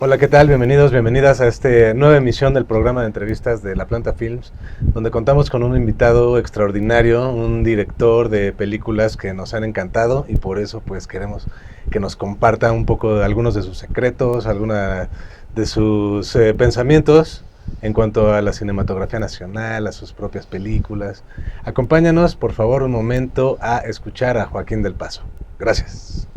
Hola, ¿qué tal? Bienvenidos, bienvenidas a esta nueva emisión del programa de entrevistas de La Planta Films, donde contamos con un invitado extraordinario, un director de películas que nos han encantado y por eso pues queremos que nos comparta un poco de algunos de sus secretos, alguna de sus pensamientos en cuanto a la cinematografía nacional, a sus propias películas. Acompáñanos, por favor, un momento a escuchar a Joaquín del Paso. Gracias.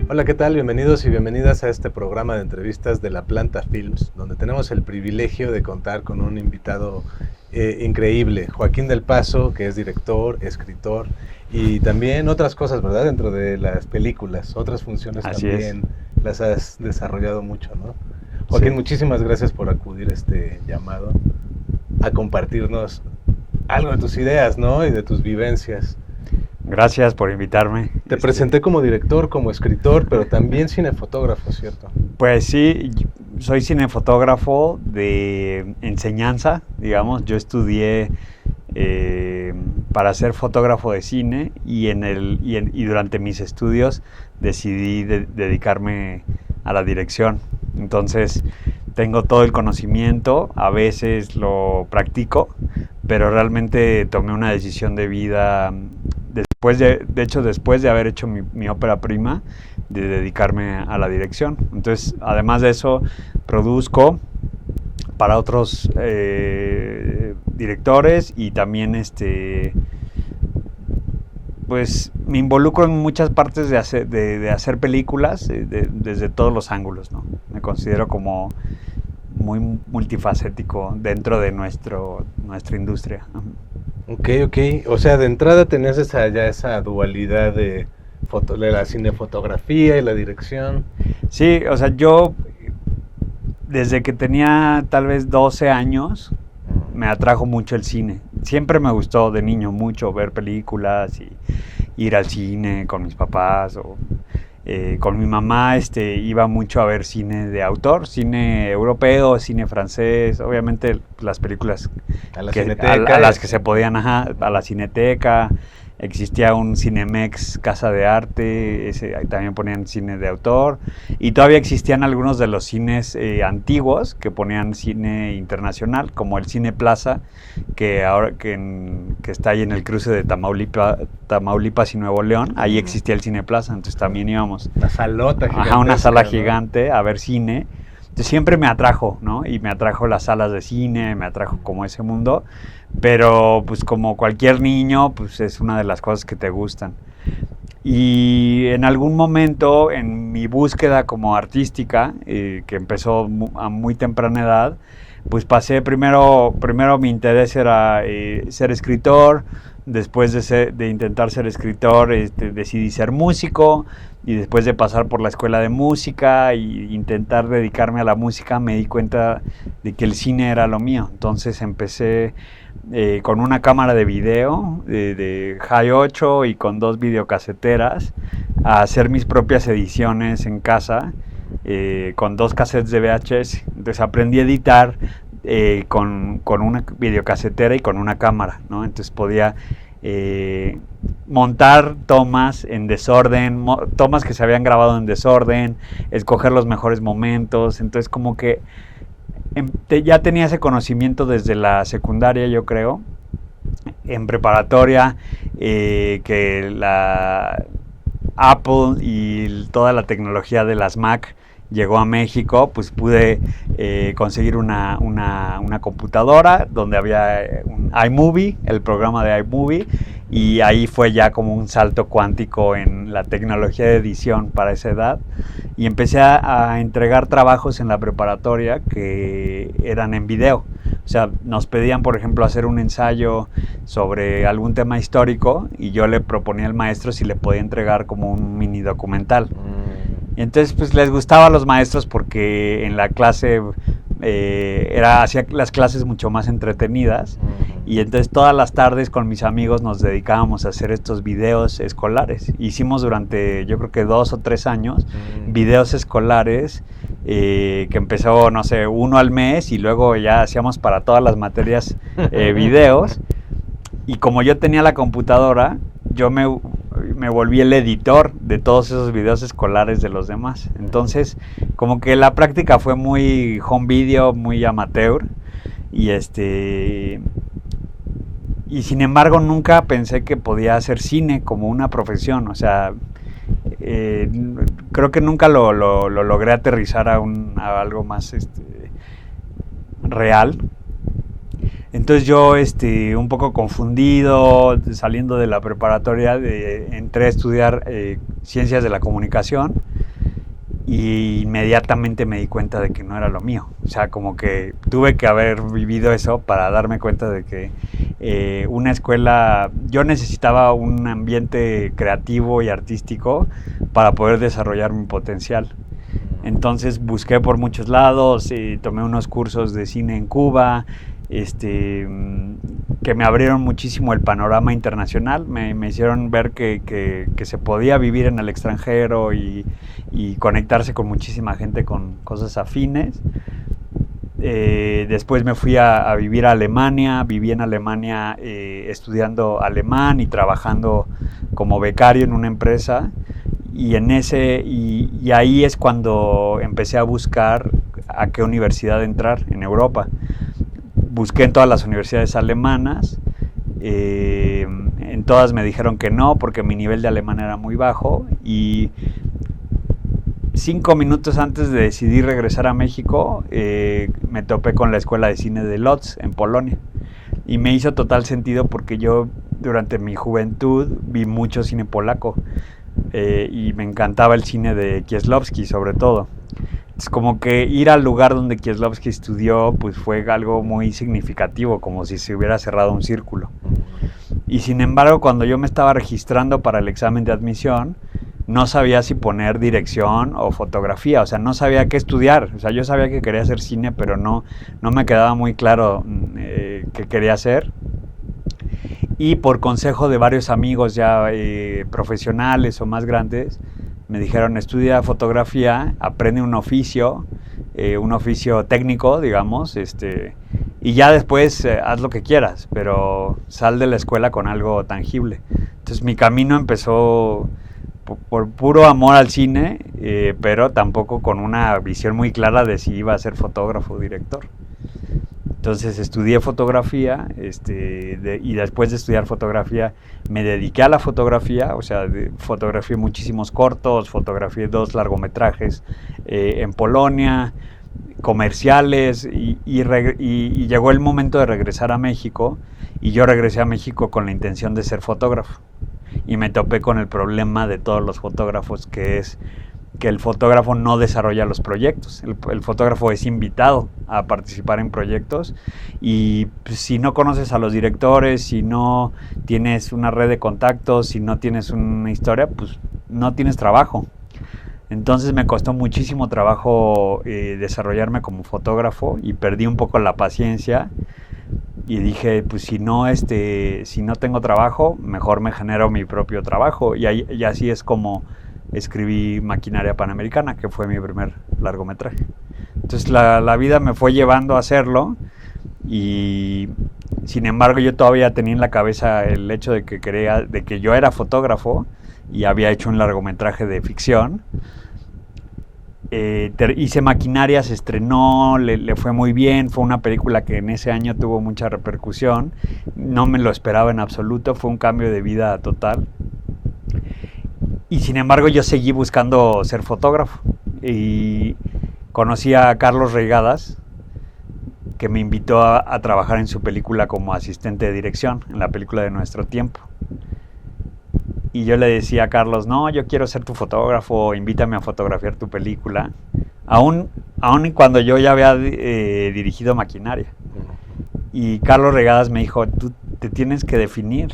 Hola, ¿qué tal? Bienvenidos y bienvenidas a este programa de entrevistas de La Planta Films, donde tenemos el privilegio de contar con un invitado increíble, Joaquín del Paso, que es director, escritor y también otras cosas, ¿verdad? Dentro de las películas, otras funciones. Así también es. Las has desarrollado mucho, ¿no? Joaquín, sí. Muchísimas gracias por acudir a este llamado, a compartirnos algo de tus ideas, ¿no? Y de tus vivencias. Gracias por invitarme. Te presenté como director, como escritor, pero también cinefotógrafo, ¿cierto? Pues sí, soy cinefotógrafo de enseñanza, digamos. Yo estudié para ser fotógrafo de cine y durante mis estudios decidí dedicarme a la dirección. Entonces tengo todo el conocimiento, a veces lo practico, pero realmente tomé una decisión de vida después de haber hecho mi ópera prima, de dedicarme a la dirección. Entonces, además de eso, produzco para otros directores y también pues me involucro en muchas partes de hacer películas desde todos los ángulos, ¿no? Me considero como muy multifacético dentro de nuestra industria. Ok. O sea, de entrada tenías esa dualidad de la cinefotografía y la dirección. Sí, o sea, yo desde que tenía tal vez 12 años me atrajo mucho el cine. Siempre me gustó de niño mucho ver películas y ir al cine con mis papás o con mi mamá iba mucho a ver cine de autor, cine europeo, cine francés, obviamente las películas a las que se podían, a la Cineteca. Existía un Cinemex Casa de Arte, también ponían cine de autor, y todavía existían algunos de los cines antiguos que ponían cine internacional, como el Cine Plaza, que ahora que está ahí en el cruce de Tamaulipas y Nuevo León. Ahí existía el Cine Plaza, entonces también íbamos. Una salota gigante. Una sala gigante, ¿no? A ver cine. Entonces siempre me atrajo, ¿no? Y me atrajo las salas de cine, me atrajo como ese mundo, pero pues como cualquier niño, pues es una de las cosas que te gustan. Y en algún momento en mi búsqueda como artística, que empezó a muy temprana edad, pues pasé primero mi interés era ser escritor. Después de intentar ser escritor, decidí ser músico, y después de pasar por la escuela de música e intentar dedicarme a la música, me di cuenta de que el cine era lo mío. Entonces empecé con una cámara de video de High 8 y con 2 videocaseteras a hacer mis propias ediciones en casa con 2 cassettes de VHS. Entonces aprendí a editar con una videocasetera y con una cámara, ¿no? Entonces podía montar tomas en desorden, tomas que se habían grabado en desorden, escoger los mejores momentos. Entonces como que ya tenía ese conocimiento desde la secundaria, yo creo. En preparatoria, que la Apple y toda la tecnología de las Mac llegó a México, pues pude conseguir una computadora donde había un iMovie, el programa de iMovie, y ahí fue ya como un salto cuántico en la tecnología de edición para esa edad, y empecé a entregar trabajos en la preparatoria que eran en video. O sea, nos pedían, por ejemplo, hacer un ensayo sobre algún tema histórico y yo le proponía al maestro si le podía entregar como un mini documental. Y entonces pues les gustaba a los maestros porque en la clase hacía las clases mucho más entretenidas Y entonces todas las tardes con mis amigos nos dedicábamos a hacer estos videos escolares. Hicimos durante yo creo que 2 o 3 años videos escolares que empezó, no sé, 1 al mes y luego ya hacíamos para todas las materias videos. Y como yo tenía la computadora, yo me volví el editor de todos esos videos escolares de los demás. Entonces, como que la práctica fue muy home video, muy amateur. Y sin embargo, nunca pensé que podía hacer cine como una profesión. O sea, creo que nunca lo logré aterrizar a algo más real. Entonces yo, un poco confundido, saliendo de la preparatoria, entré a estudiar Ciencias de la Comunicación y inmediatamente me di cuenta de que no era lo mío. O sea, como que tuve que haber vivido eso para darme cuenta de que una escuela, yo necesitaba un ambiente creativo y artístico para poder desarrollar mi potencial. Entonces busqué por muchos lados, tomé unos cursos de cine en Cuba, que me abrieron muchísimo el panorama internacional, me hicieron ver que se podía vivir en el extranjero y conectarse con muchísima gente con cosas afines. Después me fui a vivir a Alemania, viví en Alemania estudiando alemán y trabajando como becario en una empresa. Y ahí es cuando empecé a buscar a qué universidad entrar en Europa. Busqué en todas las universidades alemanas, en todas me dijeron que no porque mi nivel de alemán era muy bajo, y 5 minutos antes de decidir regresar a México me topé con la Escuela de Cine de Łódź en Polonia, y me hizo total sentido porque yo durante mi juventud vi mucho cine polaco y me encantaba el cine de Kieślowski sobre todo. Es como que ir al lugar donde Kieślowski estudió pues fue algo muy significativo, como si se hubiera cerrado un círculo. Y sin embargo, cuando yo me estaba registrando para el examen de admisión, no sabía si poner dirección o fotografía, o sea, no sabía qué estudiar. O sea, yo sabía que quería hacer cine, pero no me quedaba muy claro qué quería hacer. Y por consejo de varios amigos ya profesionales o más grandes, me dijeron: estudia fotografía, aprende un oficio técnico, digamos, y ya después haz lo que quieras, pero sal de la escuela con algo tangible. Entonces mi camino empezó por puro amor al cine, pero tampoco con una visión muy clara de si iba a ser fotógrafo o director. Entonces estudié fotografía y después de estudiar fotografía me dediqué a la fotografía, o sea, fotografié muchísimos cortos, fotografié 2 largometrajes en Polonia, comerciales, y llegó el momento de regresar a México, y yo regresé a México con la intención de ser fotógrafo, y me topé con el problema de todos los fotógrafos, que es que el fotógrafo no desarrolla los proyectos. El fotógrafo es invitado a participar en proyectos, y pues, si no conoces a los directores, si no tienes una red de contactos, si no tienes una historia, pues no tienes trabajo. Entonces me costó muchísimo trabajo desarrollarme como fotógrafo, y perdí un poco la paciencia y dije, pues si no tengo trabajo, mejor me genero mi propio trabajo, y así es como escribí Maquinaria Panamericana, que fue mi primer largometraje. Entonces la vida me fue llevando a hacerlo, y sin embargo yo todavía tenía en la cabeza el hecho de que yo era fotógrafo y había hecho un largometraje de ficción. Hice Maquinaria, se estrenó, le fue muy bien, fue una película que en ese año tuvo mucha repercusión, no me lo esperaba en absoluto, fue un cambio de vida total. Y sin embargo yo seguí buscando ser fotógrafo, y conocí a Carlos Reigadas, que me invitó a trabajar en su película como asistente de dirección, en la película de Nuestro Tiempo. Y yo le decía a Carlos: no, yo quiero ser tu fotógrafo, invítame a fotografiar tu película, aún cuando yo ya había dirigido Maquinaria. Y Carlos Reigadas me dijo: tú te tienes que definir.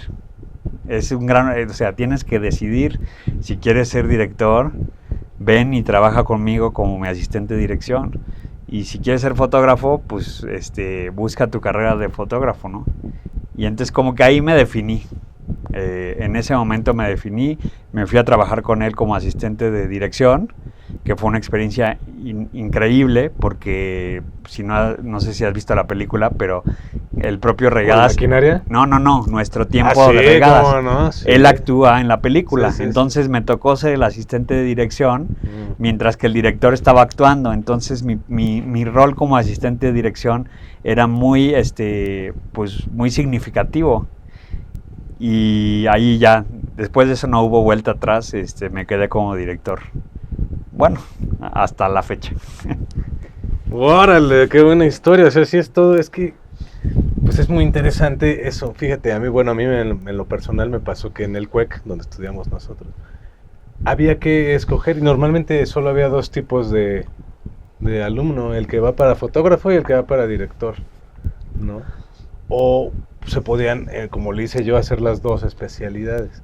O sea, tienes que decidir si quieres ser director, ven y trabaja conmigo como mi asistente de dirección, y si quieres ser fotógrafo, pues busca tu carrera de fotógrafo, ¿no? Y entonces como que ahí me definí. En ese momento me definí, me fui a trabajar con él como asistente de dirección, que fue una experiencia increíble, porque no sé si has visto la película, pero el propio Regadas... ¿Maquinaria? No, Nuestro Tiempo de Regadas. ¿Cómo no? Sí. Él actúa en la película, entonces me tocó ser el asistente de dirección, mientras que el director estaba actuando. Entonces mi rol como asistente de dirección era muy, pues, muy significativo. Y ahí ya, después de eso no hubo vuelta atrás, me quedé como director. Bueno, hasta la fecha. ¡Órale! ¡Qué buena historia! O sea, sí es todo, es que pues es muy interesante eso. Fíjate, a mí en lo personal me pasó que en el CUEC, donde estudiamos nosotros, había que escoger, y normalmente solo había 2 tipos de alumno, el que va para fotógrafo y el que va para director, ¿no? O se podían, como le hice yo, hacer las 2 especialidades.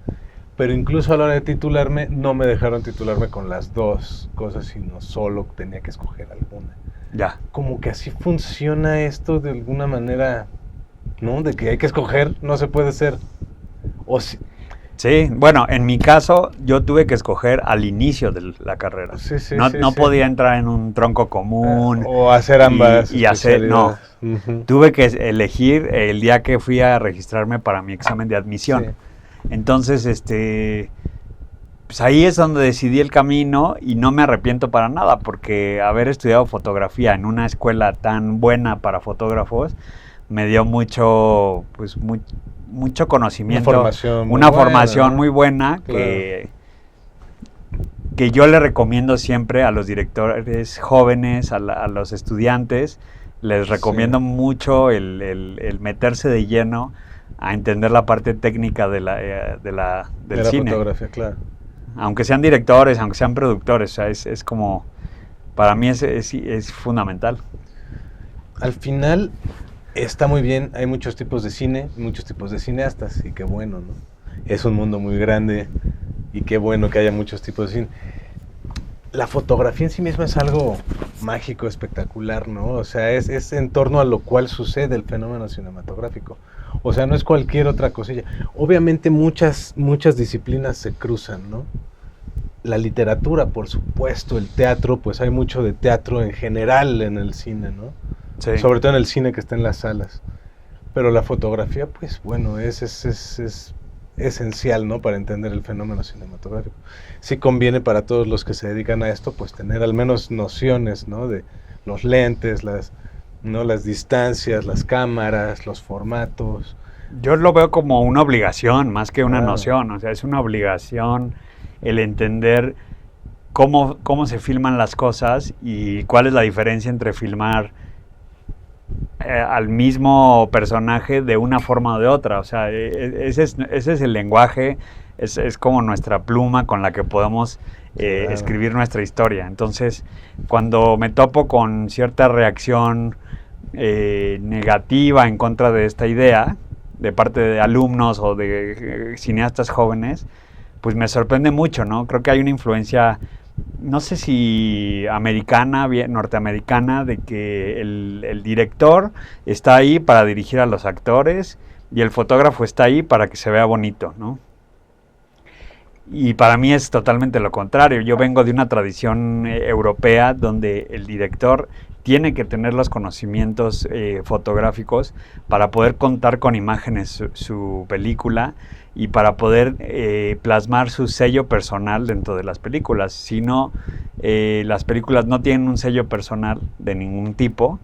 Pero incluso a la hora de titularme, no me dejaron titularme con las 2 cosas, sino solo tenía que escoger alguna. Ya. Como que así funciona esto de alguna manera, ¿no? De que hay que escoger, no se puede ser. O si... Sí, bueno, en mi caso yo tuve que escoger al inicio de la carrera. No podía entrar en un tronco común. O hacer ambas. Y hacer, no. Uh-huh. Tuve que elegir el día que fui a registrarme para mi examen de admisión. Sí. Entonces, pues ahí es donde decidí el camino y no me arrepiento para nada, porque haber estudiado fotografía en una escuela tan buena para fotógrafos me dio mucho conocimiento, una formación muy buena, claro, que yo le recomiendo siempre a los directores jóvenes, a los estudiantes, les recomiendo mucho el meterse de lleno a entender la parte técnica del cine. Fotografía, claro. Aunque sean directores, aunque sean productores, o sea, es como, para mí es fundamental. Al final está muy bien, hay muchos tipos de cine, muchos tipos de cineastas, y qué bueno, ¿no? Es un mundo muy grande y qué bueno que haya muchos tipos de cine. La fotografía en sí misma es algo mágico, espectacular, ¿no? O sea, es en torno a lo cual sucede el fenómeno cinematográfico. O sea, no es cualquier otra cosilla. Obviamente muchas disciplinas se cruzan, ¿no? La literatura, por supuesto, el teatro, pues hay mucho de teatro en general en el cine, ¿no? Sí. Sobre todo en el cine que está en las salas. Pero la fotografía, pues bueno, es esencial, ¿no? Para entender el fenómeno cinematográfico. Sí conviene para todos los que se dedican a esto, pues tener al menos nociones, ¿no? De los lentes, las distancias, las cámaras, los formatos. Yo lo veo como una obligación, más que una noción. O sea, es una obligación el entender cómo se filman las cosas y cuál es la diferencia entre filmar al mismo personaje de una forma o de otra. O sea, ese es el lenguaje, es como nuestra pluma con la que podemos escribir nuestra historia. Entonces, cuando me topo con cierta reacción negativa en contra de esta idea, de parte de alumnos o de cineastas jóvenes, pues me sorprende mucho, ¿no? Creo que hay una influencia, no sé si norteamericana, de que el director está ahí para dirigir a los actores y el fotógrafo está ahí para que se vea bonito, ¿no? Y para mí es totalmente lo contrario. Yo vengo de una tradición europea donde el director tiene que tener los conocimientos fotográficos para poder contar con imágenes su película y para poder plasmar su sello personal dentro de las películas. Si no, las películas no tienen un sello personal de ningún tipo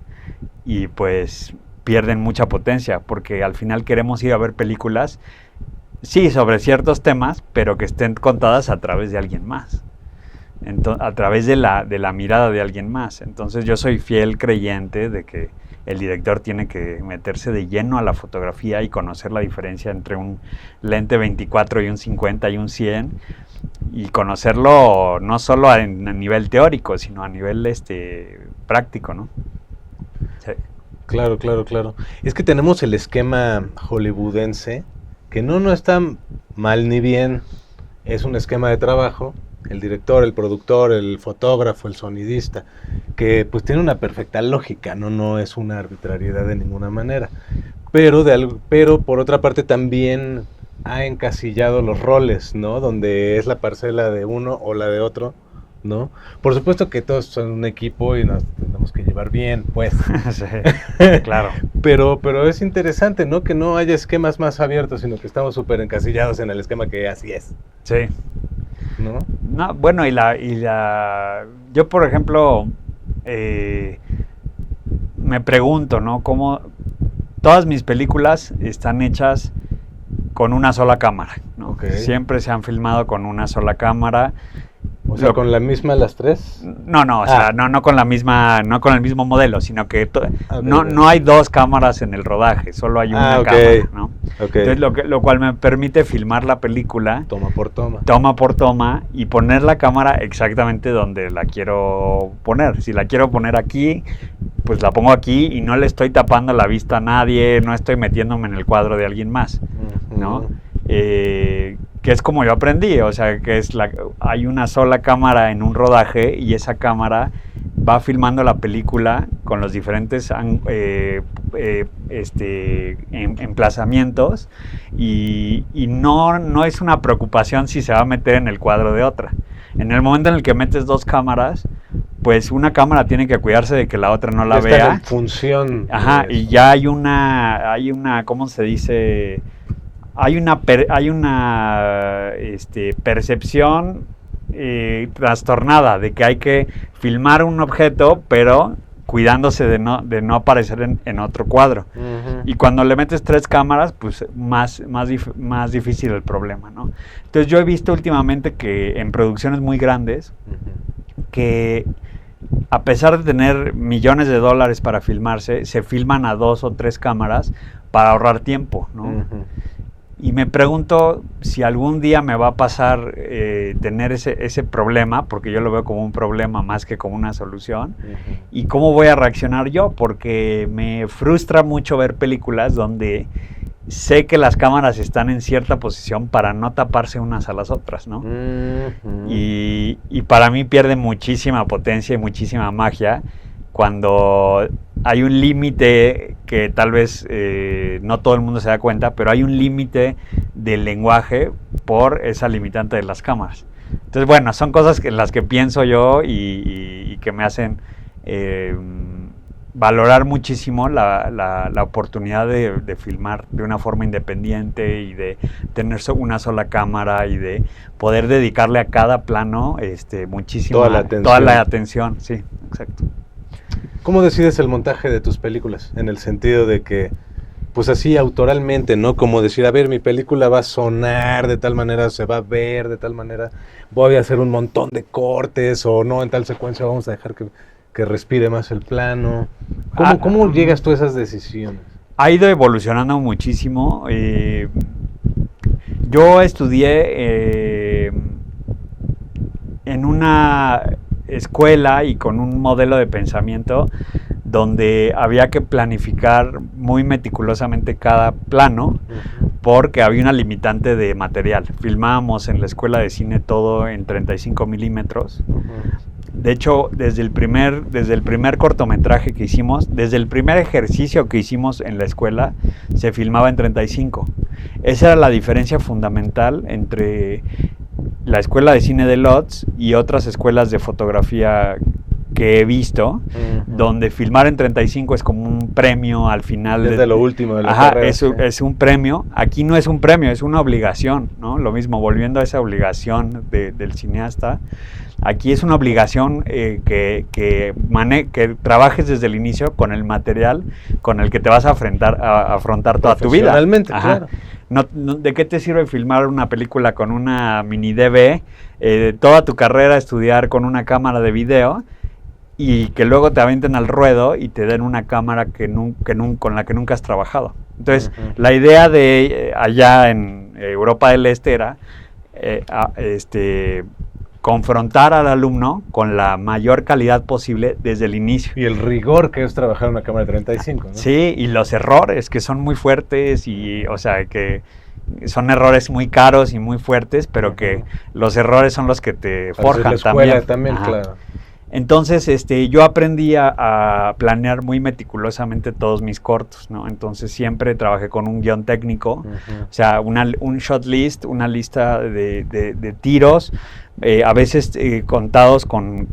y pues pierden mucha potencia, porque al final queremos ir a ver películas, sí, sobre ciertos temas, pero que estén contadas a través de alguien más. A través de la mirada de alguien más. Entonces yo soy fiel creyente de que el director tiene que meterse de lleno a la fotografía y conocer la diferencia entre un lente 24 y un 50 y un 100, y conocerlo no solo a nivel teórico, sino a nivel práctico, ¿no? Sí. Claro. Es que tenemos el esquema hollywoodense, que no está mal ni bien, es un esquema de trabajo. El director, el productor, el fotógrafo, el sonidista, que pues tiene una perfecta lógica, no es una arbitrariedad de ninguna manera. pero por otra parte también ha encasillado los roles, ¿no? Donde es la parcela de uno o la de otro, ¿no? Por supuesto que todos son un equipo y nos tenemos que llevar bien, pues. Sí, claro. Pero es interesante, ¿no? Que no haya esquemas más abiertos, sino que estamos súper encasillados en el esquema que así es, Sí. ¿no? No, bueno, yo, por ejemplo, me pregunto, ¿no? Cómo todas mis películas están hechas con una sola cámara, ¿no? Okay. Siempre se han filmado con una sola cámara. O sea, ¿con la misma las tres? No, o sea, no con la misma, no con el mismo modelo, sino que Okay. no hay dos cámaras en el rodaje, solo hay una okay. cámara, ¿no? Okay. Entonces, lo cual me permite filmar la película Toma por toma y poner la cámara exactamente donde la quiero poner. Si la quiero poner aquí, pues la pongo aquí y no le estoy tapando la vista a nadie, no estoy metiéndome en el cuadro de alguien más, ¿no? Que es como yo aprendí, o sea, que hay una sola cámara en un rodaje y esa cámara va filmando la película con los diferentes emplazamientos y no es una preocupación si se va a meter en el cuadro de otra. En el momento en el que metes dos cámaras, pues una cámara tiene que cuidarse de que la otra no la vea. En función. Ajá, y ya hay una, ¿cómo se dice? Hay una percepción trastornada de que hay que filmar un objeto, pero cuidándose de no aparecer en otro cuadro. Uh-huh. Y cuando le metes tres cámaras, pues más difícil el problema, ¿no? Entonces yo he visto últimamente que en producciones muy grandes, uh-huh, que a pesar de tener millones de dólares para filmarse, se filman a 2 o 3 cámaras para ahorrar tiempo, ¿no? Uh-huh. Y me pregunto si algún día me va a pasar tener ese problema, porque yo lo veo como un problema más que como una solución, uh-huh, y cómo voy a reaccionar yo, porque me frustra mucho ver películas donde sé que las cámaras están en cierta posición para no taparse unas a las otras, ¿no? Uh-huh. Y para mí pierde muchísima potencia y muchísima magia cuando hay un límite que tal vez no todo el mundo se da cuenta, pero hay un límite del lenguaje por esa limitante de las cámaras. Entonces, bueno, son cosas en las que pienso yo y que me hacen valorar muchísimo la oportunidad de filmar de una forma independiente y de tener una sola cámara y de poder dedicarle a cada plano toda la atención. Sí, exacto. ¿Cómo decides el montaje de tus películas? En el sentido de que, pues así autoralmente, ¿no? Como decir, a ver, mi película va a sonar de tal manera, se va a ver de tal manera, voy a hacer un montón de cortes, o no, en tal secuencia vamos a dejar que respire más el plano. ¿Cómo llegas tú a esas decisiones? Ha ido evolucionando muchísimo. Yo estudié en una escuela y con un modelo de pensamiento donde había que planificar muy meticulosamente cada plano, uh-huh, porque había una limitante de material. Filmábamos en la escuela de cine todo en 35 milímetros. Uh-huh. De hecho, desde el primer cortometraje que hicimos, desde el primer ejercicio que hicimos en la escuela, se filmaba en 35. Esa era la diferencia fundamental entre la escuela de cine de Lodz y otras escuelas de fotografía que he visto, uh-huh, donde filmar en 35 es como un premio al final. Desde lo último de la carrera. Es un premio. Aquí no es un premio, es una obligación, ¿no? Lo mismo, volviendo a esa obligación del cineasta, aquí es una obligación que trabajes desde el inicio con el material con el que te vas a afrontar toda tu vida. Profesionalmente, claro. No, ¿de qué te sirve filmar una película con una mini DV, toda tu carrera estudiar con una cámara de video y que luego te avienten al ruedo y te den una cámara con la que nunca has trabajado? Entonces, uh-huh, la idea de allá en Europa del Este era confrontar al alumno con la mayor calidad posible desde el inicio. Y el rigor que es trabajar en una cámara de 35, ¿no? Sí, y los errores que son muy fuertes y, o sea, que son errores muy caros y muy fuertes, pero, uh-huh, que los errores son los que te forjan la escuela también, claro. Entonces, yo aprendí a planear muy meticulosamente todos mis cortos, ¿no? Entonces, siempre trabajé con un guión técnico, o sea, un shot list, una lista de tiros, a veces contados con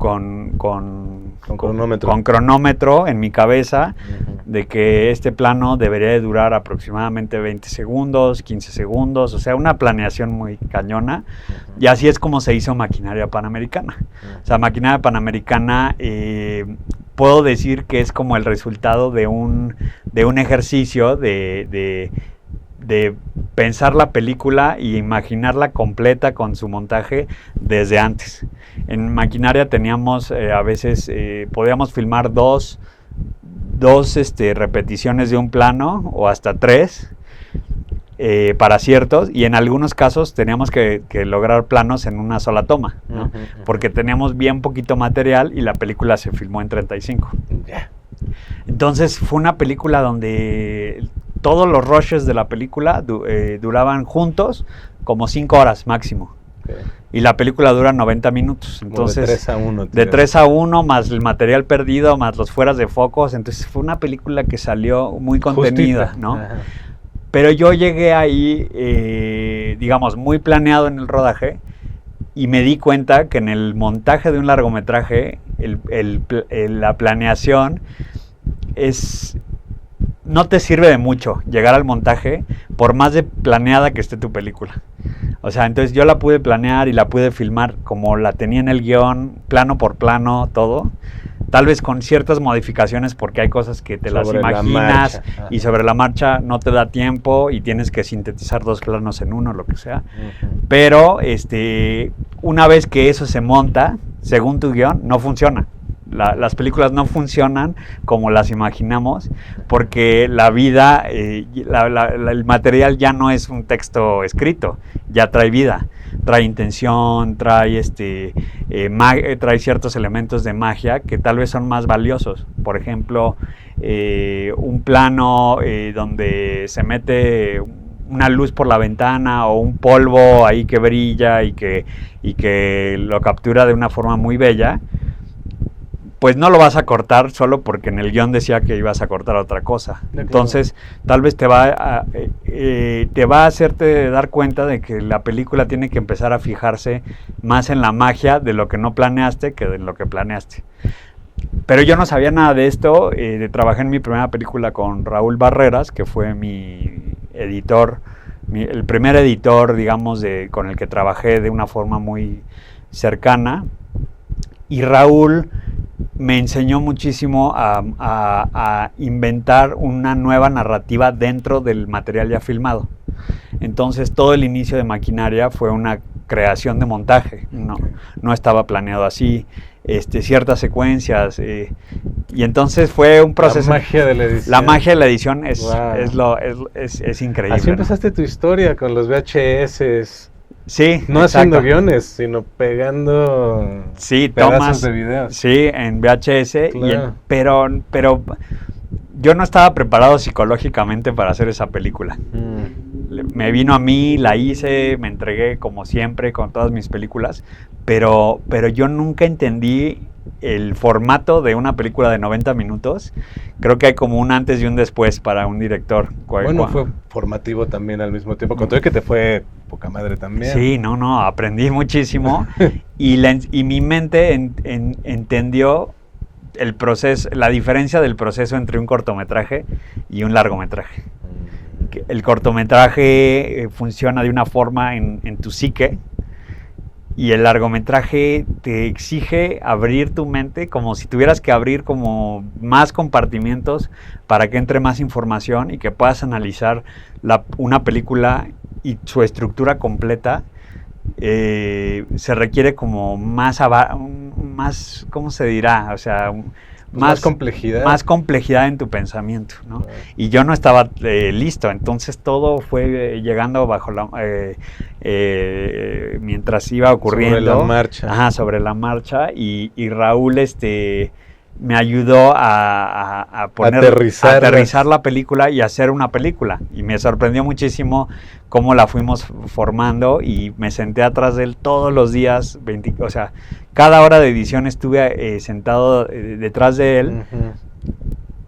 cronómetro en mi cabeza, de que este plano debería de durar aproximadamente 20 segundos, 15 segundos, o sea, una planeación muy cañona, y así es como se hizo Maquinaria Panamericana. O sea, Maquinaria Panamericana, puedo decir que es como el resultado de un ejercicio de pensar la película y imaginarla completa con su montaje desde antes. En Maquinaria teníamos, a veces, podíamos filmar dos repeticiones de un plano o hasta 3 para ciertos, y en algunos casos teníamos que lograr planos en una sola toma, ¿no? Porque teníamos bien poquito material y la película se filmó en 35. Entonces fue una película donde todos los rushes de la película duraban juntos como 5 horas máximo. Y la película dura 90 minutos. Entonces, de 3 a 1, más el material perdido, más los fueras de focos. Entonces fue una película que salió muy contenida, justita, ¿no? Ajá. Pero yo llegué ahí, digamos, muy planeado en el rodaje, y me di cuenta que en el montaje de un largometraje, la planeación no te sirve de mucho llegar al montaje, por más de planeada que esté tu película. O sea, entonces yo la pude planear y la pude filmar como la tenía en el guión, plano por plano, todo. Tal vez con ciertas modificaciones, porque hay cosas que te las imaginas y sobre la marcha no te da tiempo y tienes que sintetizar 2 planos en uno, lo que sea. Pero una vez que eso se monta, según tu guión, no funciona. Las películas no funcionan como las imaginamos, porque la vida, el material ya no es un texto escrito, ya trae vida, trae intención, trae ciertos elementos de magia que tal vez son más valiosos. Por ejemplo, un plano donde se mete una luz por la ventana o un polvo ahí que brilla y que lo captura de una forma muy bella, pues no lo vas a cortar solo porque en el guión decía que ibas a cortar otra cosa. Entonces, tal vez te va a hacerte dar cuenta de que la película tiene que empezar a fijarse más en la magia de lo que no planeaste que de lo que planeaste. Pero yo no sabía nada de esto. Trabajé en mi primera película con Raúl Barreras, que fue mi editor, el primer editor, digamos, con el que trabajé de una forma muy cercana. Y Raúl me enseñó muchísimo a inventar una nueva narrativa dentro del material ya filmado. Entonces todo el inicio de Maquinaria fue una creación de montaje, no estaba planeado así, ciertas secuencias, y entonces fue un proceso. La magia de la edición. La magia de la edición es increíble. Así empezaste, ¿no?, tu historia con los VHS. Sí, no haciendo guiones, sino pegando pedazos de videos. Sí, en VHS, claro. Pero yo no estaba preparado psicológicamente para hacer esa película. Me vino a mí, la hice, me entregué como siempre con todas mis películas, pero yo nunca entendí el formato de una película de 90 minutos. Creo que hay como un antes y un después para un director. Bueno, fue formativo también al mismo tiempo, con todo que te fue poca madre también. Sí, aprendí muchísimo y mi mente entendió el proceso, la diferencia del proceso entre un cortometraje y un largometraje. El cortometraje funciona de una forma en tu psique, y el largometraje te exige abrir tu mente como si tuvieras que abrir como más compartimientos para que entre más información y que puedas analizar una película y su estructura completa. Se requiere como más, ¿cómo se dirá? O sea, más complejidad. Más complejidad en tu pensamiento, ¿no? Y yo no estaba listo, entonces todo fue llegando mientras iba ocurriendo. Sobre la marcha. Ajá, sobre la marcha, y Raúl me ayudó a aterrizar la película y hacer una película. Y me sorprendió muchísimo cómo la fuimos formando y me senté atrás de él todos los días, o sea, cada hora de edición estuve sentado detrás de él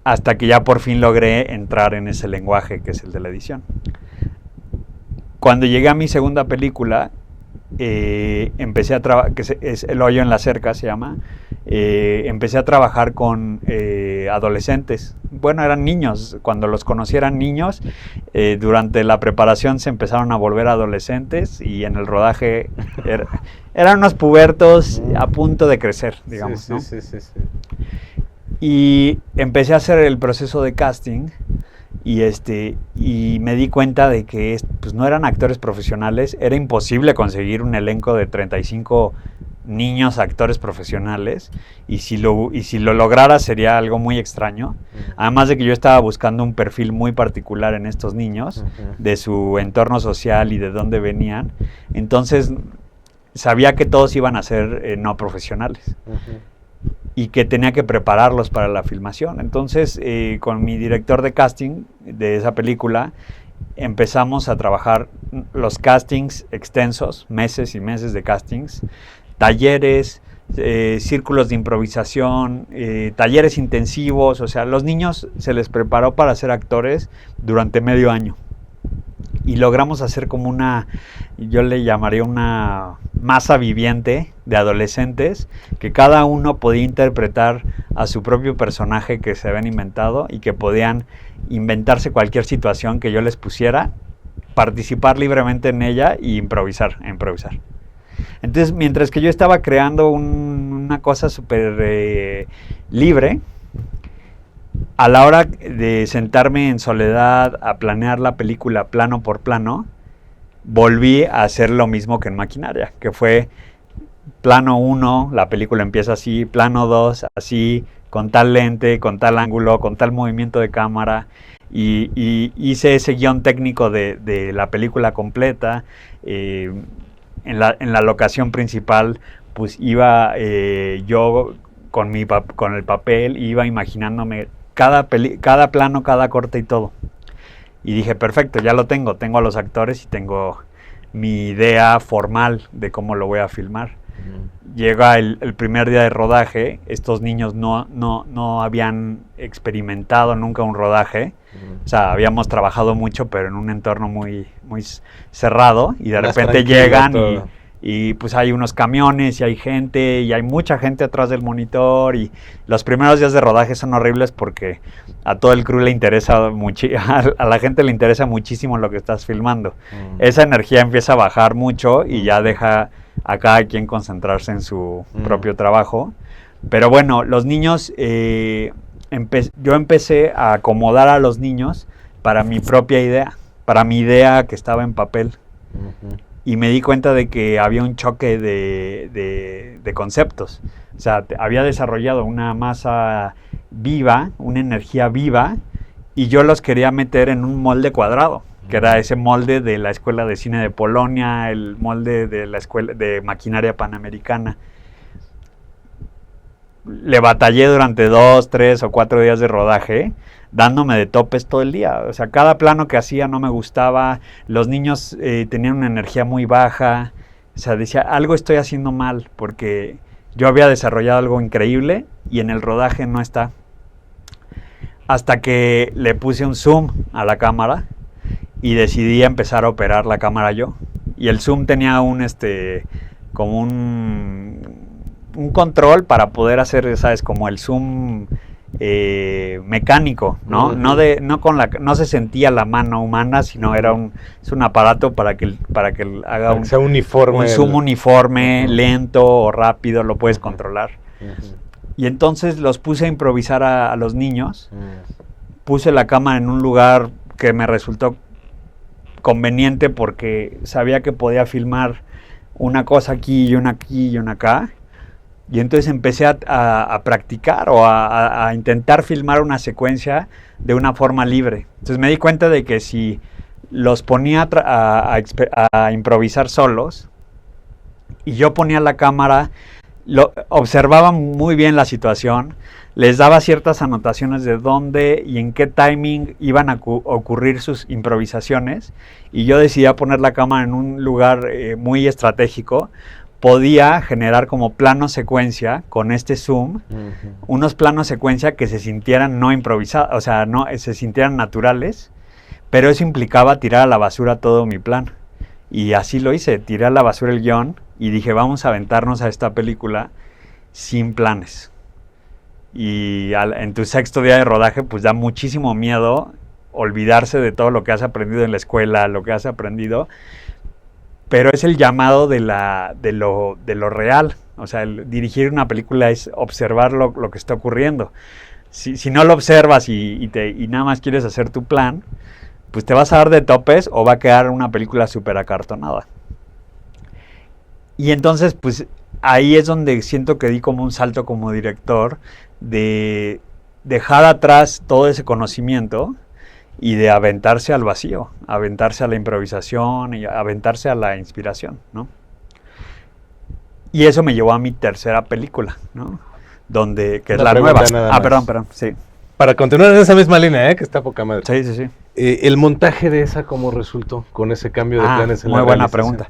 hasta que ya por fin logré entrar en ese lenguaje que es el de la edición. Cuando llegué a mi segunda película, empecé a trabajar, que es El hoyo en la cerca, se llama. Empecé a trabajar con adolescentes. Bueno, eran niños. Cuando los conocí eran niños. Durante la preparación se empezaron a volver adolescentes y en el rodaje eran unos pubertos a punto de crecer, digamos. Sí, ¿no? Sí. Y empecé a hacer el proceso de casting. Y me di cuenta de que pues no eran actores profesionales, era imposible conseguir un elenco de 35 niños actores profesionales, y si lo lograra sería algo muy extraño, además de que yo estaba buscando un perfil muy particular en estos niños, de su entorno social y de dónde venían, entonces sabía que todos iban a ser no profesionales. Y que tenía que prepararlos para la filmación. Entonces, con mi director de casting de esa película, empezamos a trabajar los castings extensos, meses y meses de castings, talleres, círculos de improvisación, talleres intensivos. O sea, los niños se les preparó para ser actores durante medio año. Y logramos hacer como yo le llamaría una masa viviente de adolescentes que cada uno podía interpretar a su propio personaje que se habían inventado y que podían inventarse cualquier situación que yo les pusiera, participar libremente en ella y improvisar. Entonces, mientras que yo estaba creando una cosa súper libre, a la hora de sentarme en soledad a planear la película plano por plano, volví a hacer lo mismo que en Maquinaria, que fue plano 1, la película empieza así, plano 2, así, con tal lente, con tal ángulo, con tal movimiento de cámara, y hice ese guión técnico de la película completa. En la locación principal, pues iba yo con el papel, iba imaginándome cada plano, cada corte y todo. Y dije, perfecto, ya lo tengo a los actores y tengo mi idea formal de cómo lo voy a filmar. Llega el primer día de rodaje, estos niños no habían experimentado nunca un rodaje, o sea, habíamos trabajado mucho, pero en un entorno muy, muy cerrado, y de repente llegan y pues hay unos camiones y hay gente y hay mucha gente atrás del monitor, y los primeros días de rodaje son horribles porque a todo el crew le interesa a la gente le interesa muchísimo lo que estás filmando. Esa energía empieza a bajar mucho y ya deja a cada quien concentrarse en su propio trabajo. Pero bueno, los niños, yo empecé a acomodar a los niños para mi propia idea, para mi idea que estaba en papel. Y me di cuenta de que había un choque de conceptos. O sea, había desarrollado una masa viva, una energía viva, y yo los quería meter en un molde cuadrado, que era ese molde de la Escuela de Cine de Polonia, el molde de la Escuela de Maquinaria Panamericana. Le batallé durante 2, 3 o 4 días de rodaje, dándome de topes todo el día. O sea, cada plano que hacía no me gustaba, los niños tenían una energía muy baja. O sea, decía, algo estoy haciendo mal, porque yo había desarrollado algo increíble y en el rodaje no está. Hasta que le puse un zoom a la cámara y decidí empezar a operar la cámara yo. Y el zoom tenía como un control para poder hacer, ¿sabes? Como el zoom mecánico, ¿no? No se sentía la mano humana, sino es un aparato para que haga un zoom uniforme, lento o rápido, lo puedes controlar. Y entonces los puse a improvisar a los niños. Puse la cámara en un lugar que me resultó conveniente porque sabía que podía filmar una cosa aquí y una acá. Y entonces empecé a practicar o a intentar filmar una secuencia de una forma libre. Entonces me di cuenta de que si los ponía a improvisar solos y yo ponía la cámara, observaba muy bien la situación, les daba ciertas anotaciones de dónde y en qué timing iban a ocurrir sus improvisaciones, y yo decidía poner la cámara en un lugar muy estratégico. Podía generar como plano secuencia con este zoom, unos planos secuencia que se sintieran no improvisados, o sea, no se sintieran naturales, pero eso implicaba tirar a la basura todo mi plan. Y así lo hice, tiré a la basura el guión y dije, vamos a aventarnos a esta película sin planes. Y en tu 6º día de rodaje, pues da muchísimo miedo olvidarse de todo lo que has aprendido en la escuela, lo que has aprendido, pero es el llamado de lo real. O sea, dirigir una película es observar lo que está ocurriendo. Si no lo observas y nada más quieres hacer tu plan, pues te vas a dar de topes o va a quedar una película súper acartonada. Y entonces, pues ahí es donde siento que di como un salto como director, de dejar atrás todo ese conocimiento y de aventarse al vacío, aventarse a la improvisación y aventarse a la inspiración, ¿no? Y eso me llevó a mi 3ª película, ¿no? Que es la nueva. Perdón, sí. Para continuar en esa misma línea, que está poca madre. Sí. ¿El montaje de esa cómo resultó con ese cambio de planes en la muy buena pregunta.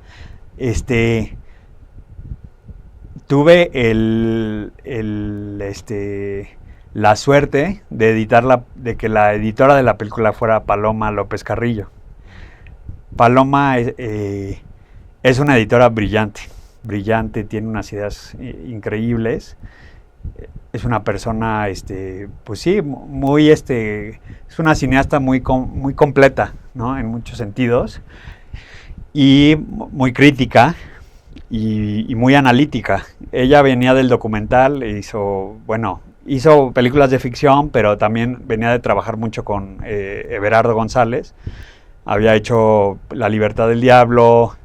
Tuve la suerte de que la editora de la película fuera Paloma López Carrillo. Paloma es una editora brillante, tiene unas ideas increíbles. Es una persona, pues sí, muy, es una cineasta muy completa, ¿no? En muchos sentidos, y muy crítica y muy analítica. Ella venía del documental, hizo películas de ficción, pero también venía de trabajar mucho con Everardo González. Había hecho La Libertad del Diablo,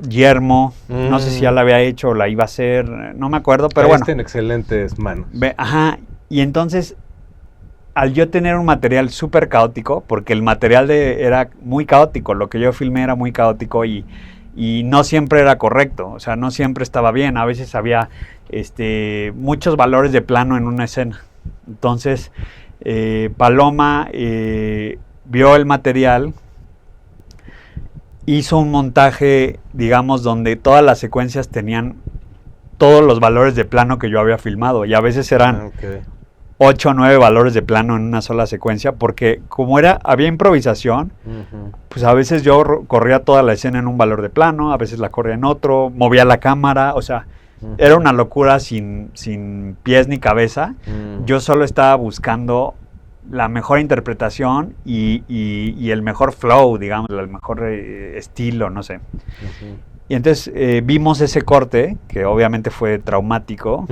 Yermo, no sé si ya la había hecho o la iba a hacer, no me acuerdo, pero bueno. En excelentes manos. Y entonces, al yo tener un material súper caótico, porque el material era muy caótico, lo que yo filmé era muy caótico y no siempre era correcto, o sea, no siempre estaba bien, a veces había muchos valores de plano en una escena. Entonces, Paloma vio el material, hizo un montaje, digamos, donde todas las secuencias tenían todos los valores de plano que yo había filmado, y a veces eran 8 o 9 valores de plano en una sola secuencia, porque como había improvisación, pues a veces yo corría toda la escena en un valor de plano, a veces la corría en otro, movía la cámara, o sea, era una locura sin pies ni cabeza. Yo solo estaba buscando la mejor interpretación y el mejor flow, digamos, el mejor estilo, no sé. Y entonces vimos ese corte, que obviamente fue traumático,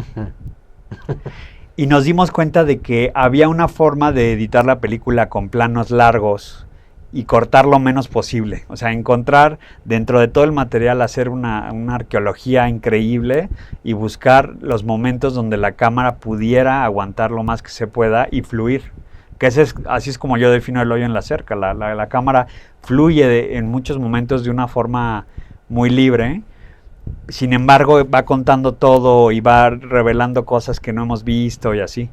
y nos dimos cuenta de que había una forma de editar la película con planos largos y cortar lo menos posible. O sea, encontrar dentro de todo el material, hacer una arqueología increíble y buscar los momentos donde la cámara pudiera aguantar lo más que se pueda y fluir. Que así es como yo defino El hoyo en la cerca. La cámara fluye en muchos momentos de una forma muy libre. Sin embargo, va contando todo y va revelando cosas que no hemos visto y así.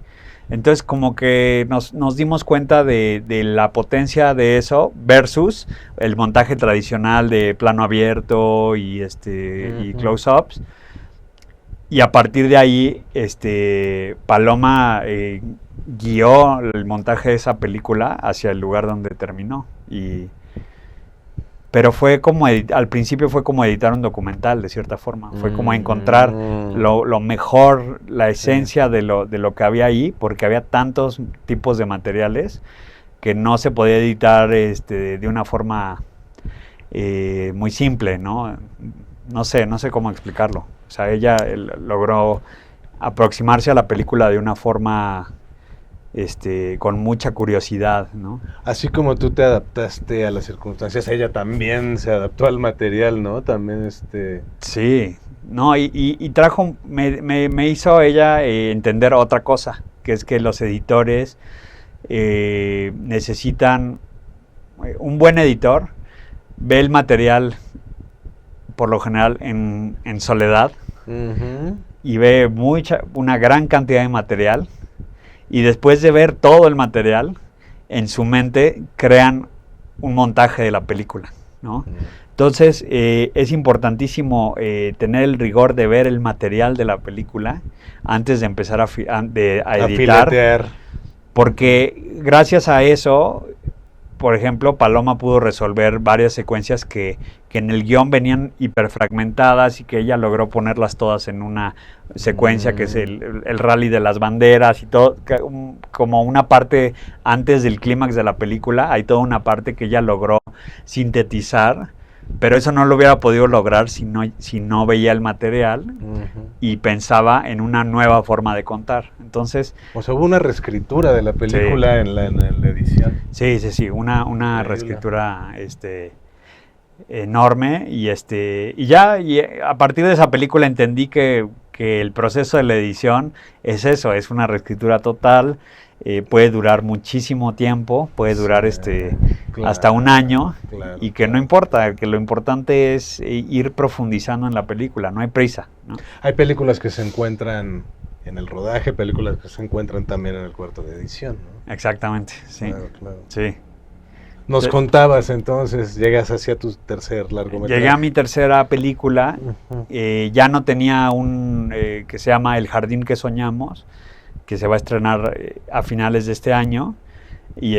Entonces, como que nos dimos cuenta de la potencia de eso versus el montaje tradicional de plano abierto y close-ups. Y a partir de ahí, Paloma guió el montaje de esa película hacia el lugar donde terminó. Pero fue como, al principio fue como editar un documental, de cierta forma. Fue como encontrar lo mejor, la esencia de lo que había ahí, porque había tantos tipos de materiales que no se podía editar de una forma muy simple, ¿no? No sé cómo explicarlo. O sea, ella logró aproximarse a la película de una forma con mucha curiosidad, ¿no? Así como tú te adaptaste a las circunstancias, ella también se adaptó al material, ¿no? También Sí, no, y trajo, me hizo ella entender otra cosa, que es que los editores necesitan, un buen editor ve el material por lo general en soledad, Ujú. y ve una gran cantidad de material, y después de ver todo el material, en su mente crean un montaje de la película, ¿no? Entonces, es importantísimo tener el rigor de ver el material de la película antes de empezar a editar, Filetear. porque gracias a eso, por ejemplo, Paloma pudo resolver varias secuencias que en el guión venían hiperfragmentadas y que ella logró ponerlas todas en una secuencia que es el rally de las banderas y todo, como una parte antes del clímax de la película, hay toda una parte que ella logró sintetizar, pero eso no lo hubiera podido lograr si no veía el material y pensaba en una nueva forma de contar. Entonces, o sea, hubo una reescritura de la película sí. en la edición. Sí, una reescritura enorme, y a partir de esa película entendí que el proceso de la edición es eso, es una reescritura total. Puede durar muchísimo tiempo, puede durar claro, hasta un año, claro, y que no importa, que lo importante es ir profundizando en la película, no hay prisa, ¿no? Hay películas que se encuentran en el rodaje, películas que se encuentran también en el cuarto de edición, ¿no? Exactamente, sí. Claro. Sí. Nos contabas entonces, llegas hacia tu tercer largometraje. Llegué a mi tercera película, ya no tenía que se llama El jardín que soñamos, que se va a estrenar a finales de este año, y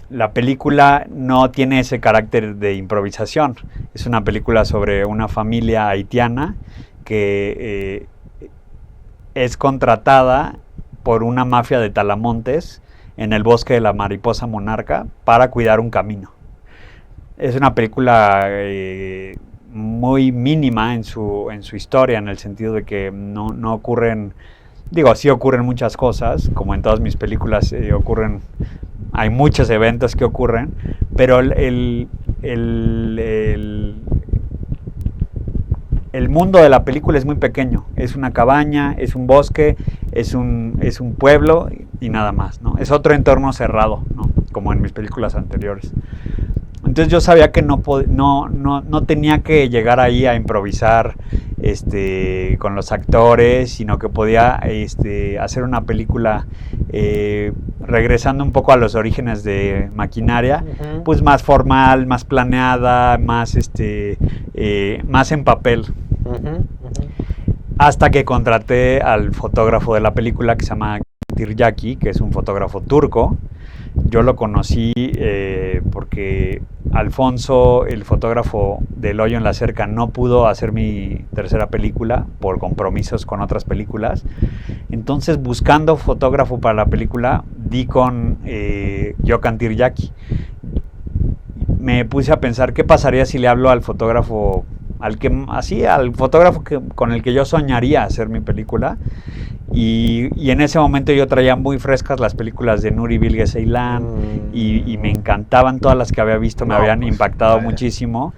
la película no tiene ese carácter de improvisación. Es una película sobre una familia haitiana que es contratada por una mafia de talamontes en el bosque de la mariposa monarca para cuidar un camino. Es una película muy mínima en su historia, en el sentido de que no ocurren, sí ocurren muchas cosas, como en todas mis películas hay muchos eventos que ocurren, pero el mundo de la película es muy pequeño. Es una cabaña, es un bosque, es un pueblo y nada más, ¿no? Es otro entorno cerrado, ¿no? Como en mis películas anteriores. Entonces yo sabía que no tenía que llegar ahí a improvisar con los actores, sino que podía hacer una película regresando un poco a los orígenes de Maquinaria, pues más formal, más planeada, más en papel. Hasta que contraté al fotógrafo de la película, que se llama Tiryaki, que es un fotógrafo turco. Yo lo conocí porque Alfonso, el fotógrafo del Hoyo en la Cerca, no pudo hacer mi tercera película por compromisos con otras películas. Entonces, buscando fotógrafo para la película, di con Gökhan Tiryaki. Me puse a pensar qué pasaría si le hablo al fotógrafo, al fotógrafo con el que yo soñaría hacer mi película. Y en ese momento yo traía muy frescas las películas de Nuri Bilge Ceylan y me encantaban todas las que había visto, me habían impactado muchísimo.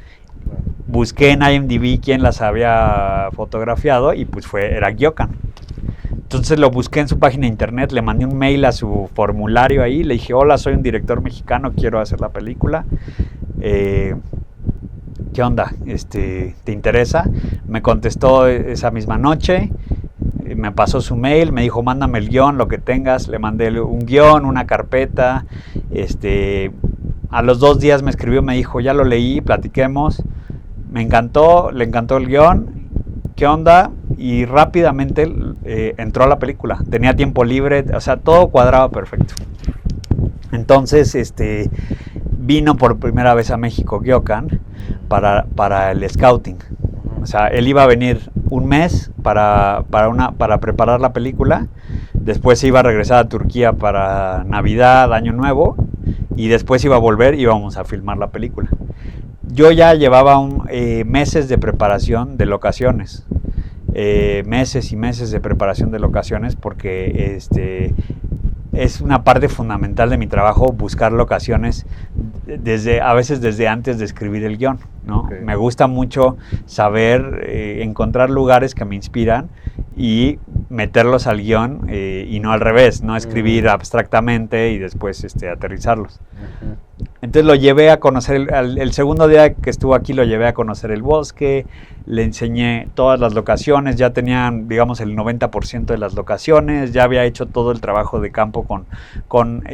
Busqué en IMDb quién las había fotografiado y pues era Gökhan. Entonces lo busqué en su página de internet, le mandé un mail a su formulario ahí, le dije: hola, soy un director mexicano, quiero hacer la película. ¿Qué onda? ¿Te interesa? Me contestó esa misma noche. Me pasó su mail, me dijo: mándame el guión, lo que tengas. Le mandé un guión, una carpeta. A los 2 días me escribió, me dijo: ya lo leí, platiquemos. Me encantó, le encantó el guión. ¿Qué onda? Y rápidamente entró a la película. Tenía tiempo libre, o sea, todo cuadraba perfecto. Entonces, vino por primera vez a México Gökhan para el scouting. O sea, él iba a venir un mes para preparar la película, después se iba a regresar a Turquía para Navidad, Año Nuevo, y después iba a volver y íbamos a filmar la película. Yo ya llevaba meses de preparación de locaciones, meses y meses de preparación de locaciones, porque es una parte fundamental de mi trabajo buscar locaciones a veces desde antes de escribir el guión, ¿no? Okay. Me gusta mucho saber encontrar lugares que me inspiran y meterlos al guión y no al revés, no escribir abstractamente y después aterrizarlos. Entonces lo llevé a conocer, el segundo día que estuvo aquí lo llevé a conocer el bosque, le enseñé todas las locaciones, ya tenían, digamos, el 90% de las locaciones, ya había hecho todo el trabajo de campo con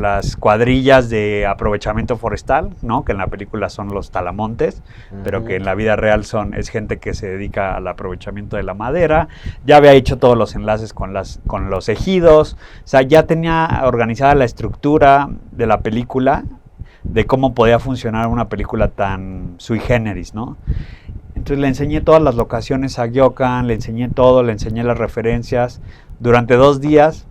las cuadrillas de aprovechamiento forestal, ¿no? Que en la película son los talamontes, pero que en la vida real es gente que se dedica al aprovechamiento de la madera, ya había hecho todos los enlaces con los ejidos, o sea, ya tenía organizada la estructura de la película, de cómo podía funcionar una película tan sui generis, ¿no? Entonces le enseñé todas las locaciones a Gyokan, le enseñé todo, le enseñé las referencias. Durante 2 días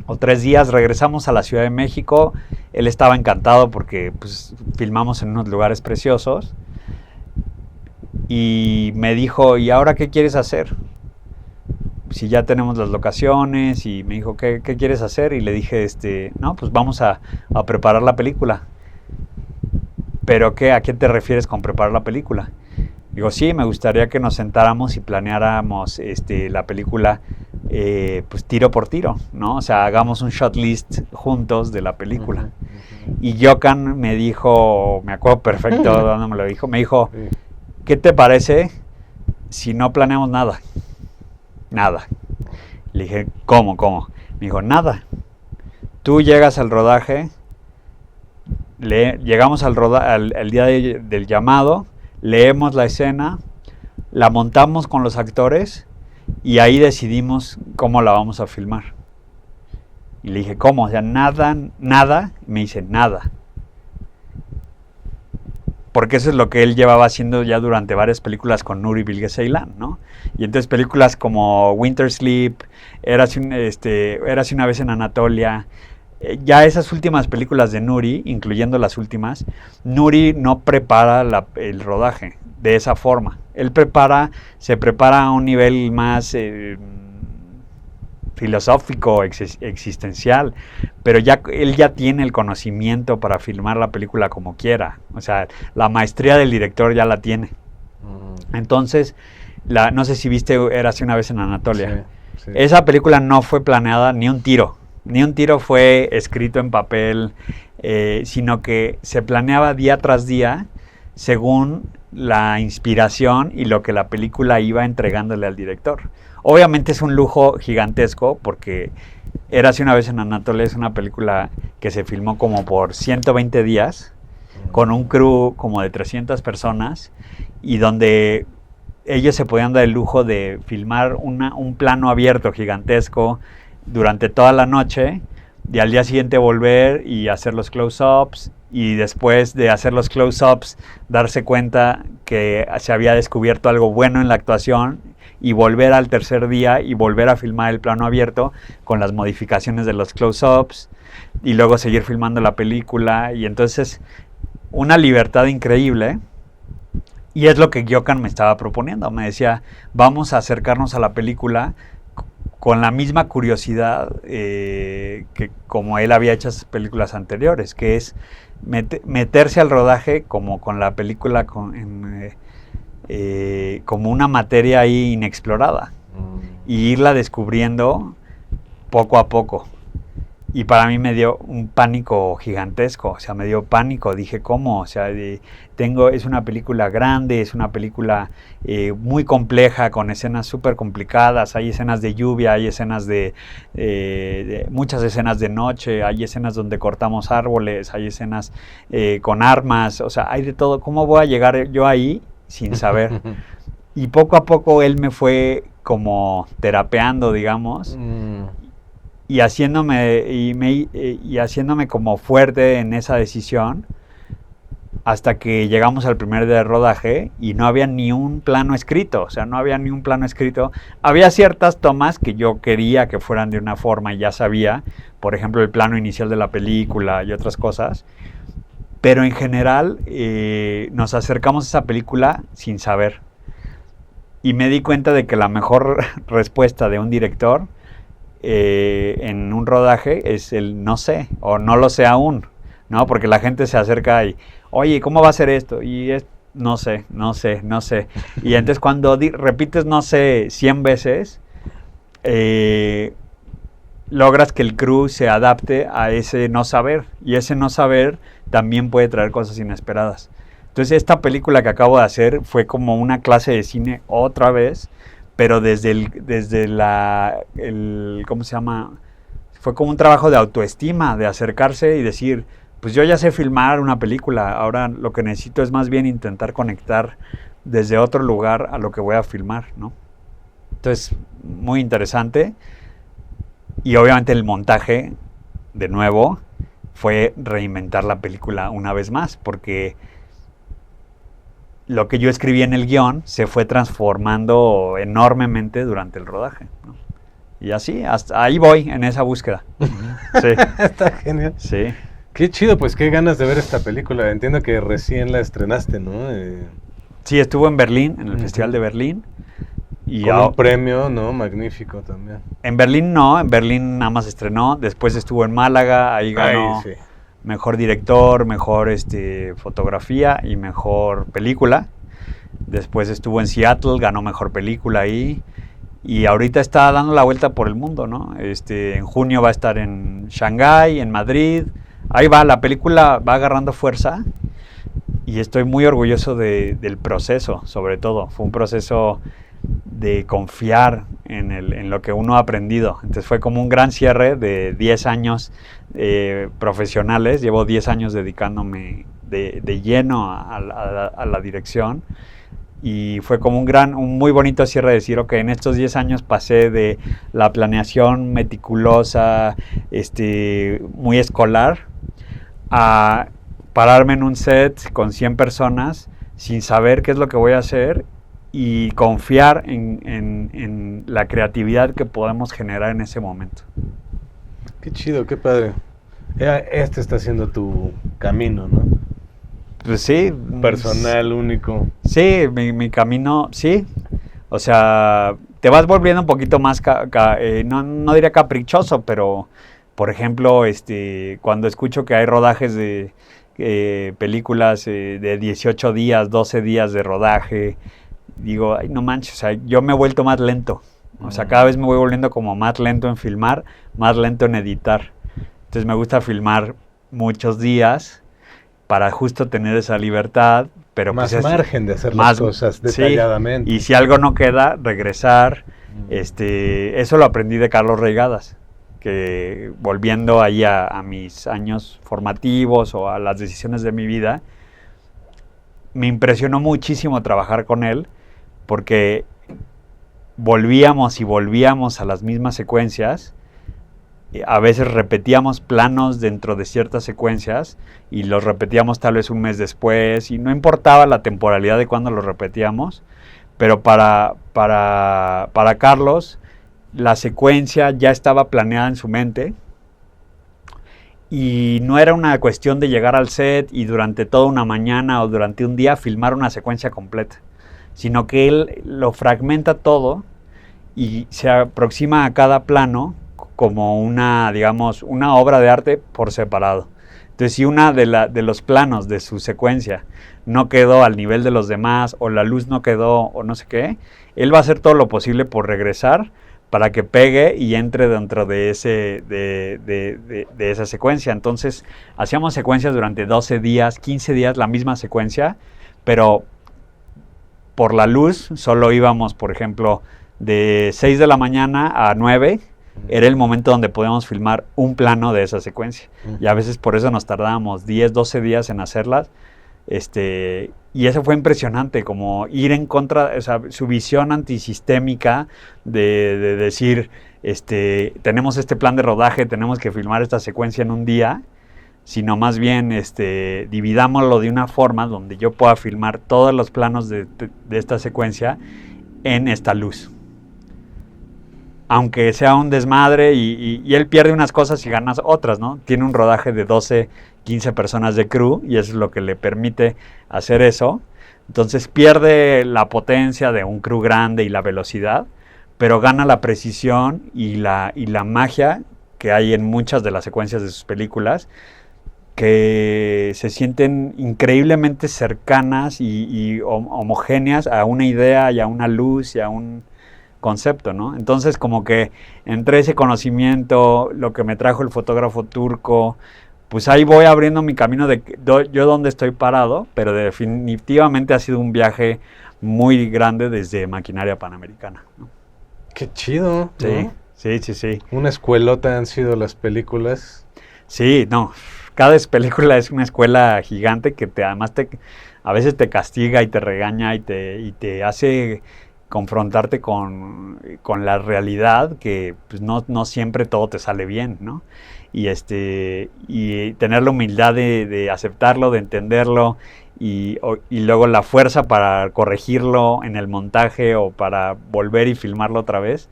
o 3 días regresamos a la Ciudad de México. Él estaba encantado porque pues, filmamos en unos lugares preciosos. Y me dijo, ¿y ahora qué quieres hacer? Si ya tenemos las locaciones. Y me dijo, ¿qué quieres hacer? Y le dije, no, pues vamos a preparar la película. ¿Pero a qué te refieres con preparar la película? Digo, sí, me gustaría que nos sentáramos y planeáramos la película pues tiro por tiro, ¿no? O sea, hagamos un shot list juntos de la película. Y Gyokan me dijo, me acuerdo perfecto dónde me lo dijo, me dijo, ¿qué te parece si no planeamos nada? Nada. Le dije, ¿cómo? Me dijo, nada. Tú llegas al rodaje, llegamos al día del llamado, leemos la escena, la montamos con los actores y ahí decidimos cómo la vamos a filmar. Y le dije, ¿cómo? O sea, nada. Me dice, nada. Porque eso es lo que él llevaba haciendo ya durante varias películas con Nuri Bilge Ceylan, ¿no? Y entonces películas como Winter Sleep, Érase una vez en Anatolia, ya esas últimas películas de Nuri, incluyendo las últimas, Nuri no prepara el rodaje de esa forma. Él se prepara a un nivel más filosófico, existencial, pero él ya tiene el conocimiento para filmar la película como quiera. O sea, la maestría del director ya la tiene. Entonces, no sé si viste Érase una vez en Anatolia. Sí. Esa película no fue planeada ni un tiro. Ni un tiro fue escrito en papel, sino que se planeaba día tras día según la inspiración y lo que la película iba entregándole al director. Obviamente es un lujo gigantesco porque Érase una vez en Anatolia es una película que se filmó como por 120 días con un crew como de 300 personas y donde ellos se podían dar el lujo de filmar un plano abierto gigantesco durante toda la noche y al día siguiente volver y hacer los close-ups y después de hacer los close-ups darse cuenta que se había descubierto algo bueno en la actuación y volver al tercer día y volver a filmar el plano abierto con las modificaciones de los close-ups y luego seguir filmando la película y entonces una libertad increíble. Y es lo que Gyokan me estaba proponiendo, me decía, vamos a acercarnos a la película con la misma curiosidad que como él había hecho esas películas anteriores, que es meterse al rodaje como con la película como una materia ahí inexplorada y irla descubriendo poco a poco. Y para mí me dio un pánico gigantesco, o sea, me dio pánico, dije, ¿cómo? O sea, es una película grande, es una película muy compleja, con escenas súper complicadas, hay escenas de lluvia, hay escenas muchas escenas de noche, hay escenas donde cortamos árboles, hay escenas con armas, o sea, hay de todo, ¿cómo voy a llegar yo ahí sin saber? Y poco a poco él me fue como terapeando, digamos, y haciéndome como fuerte en esa decisión hasta que llegamos al primer día de rodaje y no había ni un plano escrito, o sea, no había ni un plano escrito. Había ciertas tomas que yo quería que fueran de una forma y ya sabía, por ejemplo, el plano inicial de la película y otras cosas, pero en general nos acercamos a esa película sin saber. Y me di cuenta de que la mejor respuesta de un director en un rodaje es el no sé o no lo sé aún, ¿no? Porque la gente se acerca y, oye, ¿cómo va a ser esto? Y es, no sé. Y entonces cuando repites no sé 100 veces, logras que el crew se adapte a ese no saber, y ese no saber también puede traer cosas inesperadas. Entonces esta película que acabo de hacer fue como una clase de cine otra vez, pero desde ¿cómo se llama? Fue como un trabajo de autoestima, de acercarse y decir, pues yo ya sé filmar una película, ahora lo que necesito es más bien intentar conectar desde otro lugar a lo que voy a filmar, ¿no? Entonces, muy interesante. Y obviamente el montaje, de nuevo, fue reinventar la película una vez más, porque lo que yo escribí en el guión se fue transformando enormemente durante el rodaje, ¿no? Y así, hasta ahí voy en esa búsqueda. Sí. Está genial. Sí. Qué chido, pues qué ganas de ver esta película. Entiendo que recién la estrenaste, ¿no? Sí, estuvo en Berlín, en el Festival de Berlín. Y con un premio, ¿no? Magnífico también. En Berlín no, en Berlín nada más estrenó. Después estuvo en Málaga, ahí ganó mejor director, mejor fotografía y mejor película. Después estuvo en Seattle, ganó mejor película ahí. Y ahorita está dando la vuelta por el mundo, ¿no? En junio va a estar en Shanghái, en Madrid. Ahí va, la película va agarrando fuerza y estoy muy orgulloso del proceso, sobre todo. Fue un proceso de confiar en lo que uno ha aprendido. Entonces fue como un gran cierre de 10 años profesionales. Llevo 10 años dedicándome de lleno a la dirección. Y fue como un muy bonito cierre de decir, ok, en estos 10 años pasé de la planeación meticulosa, muy escolar, a pararme en un set con 100 personas sin saber qué es lo que voy a hacer y confiar en la creatividad que podemos generar en ese momento. Qué chido, qué padre. Este está siendo tu camino, ¿no? Pues sí. Personal, único. Sí, mi camino, sí. O sea, te vas volviendo un poquito más, no diría caprichoso, pero, por ejemplo, cuando escucho que hay rodajes de películas de 18 días, 12 días de rodaje, digo, ay, no manches, o sea, yo me he vuelto más lento. O sea, cada vez me voy volviendo como más lento en filmar, más lento en editar. Entonces me gusta filmar muchos días para justo tener esa libertad, pero más pues margen de hacer las cosas detalladamente. Sí, y si algo no queda, regresar. Eso lo aprendí de Carlos Reigadas, que volviendo ahí a mis años formativos o a las decisiones de mi vida, me impresionó muchísimo trabajar con él, porque volvíamos y volvíamos a las mismas secuencias. A veces repetíamos planos dentro de ciertas secuencias y los repetíamos tal vez un mes después y no importaba la temporalidad de cuando los repetíamos, pero para Carlos la secuencia ya estaba planeada en su mente y no era una cuestión de llegar al set y durante toda una mañana o durante un día filmar una secuencia completa, sino que él lo fragmenta todo y se aproxima a cada plano como una obra de arte por separado. Entonces, si una de los planos de su secuencia no quedó al nivel de los demás, o la luz no quedó, o no sé qué, él va a hacer todo lo posible por regresar para que pegue y entre dentro de esa secuencia. Entonces, hacíamos secuencias durante 12 días, 15 días, la misma secuencia, pero por la luz solo íbamos, por ejemplo, de 6 de la mañana a 9, era el momento donde podíamos filmar un plano de esa secuencia. Y a veces por eso nos tardábamos 10, 12 días en hacerlas. Y eso fue impresionante, como ir en contra, o sea, su visión antisistémica de decir, tenemos este plan de rodaje, tenemos que filmar esta secuencia en un día, sino más bien dividámoslo de una forma donde yo pueda filmar todos los planos de esta secuencia en esta luz. Aunque sea un desmadre y él pierde unas cosas y gana otras, ¿no? Tiene un rodaje de 12, 15 personas de crew y eso es lo que le permite hacer eso. Entonces pierde la potencia de un crew grande y la velocidad, pero gana la precisión y la magia que hay en muchas de las secuencias de sus películas, que se sienten increíblemente cercanas y homogéneas a una idea y a una luz y a un concepto, ¿no? Entonces, como que entre ese conocimiento, lo que me trajo el fotógrafo turco, pues ahí voy abriendo mi camino de yo dónde estoy parado, pero definitivamente ha sido un viaje muy grande desde Maquinaria Panamericana, ¿no? Qué chido, ¿no? Sí. Una escuelota han sido las películas. Sí, no, cada película es una escuela gigante que además a veces te castiga y te regaña y te hace confrontarte con la realidad, que pues no siempre todo te sale bien, ¿no? Y tener la humildad de aceptarlo, de entenderlo, y luego la fuerza para corregirlo en el montaje o para volver y filmarlo otra vez,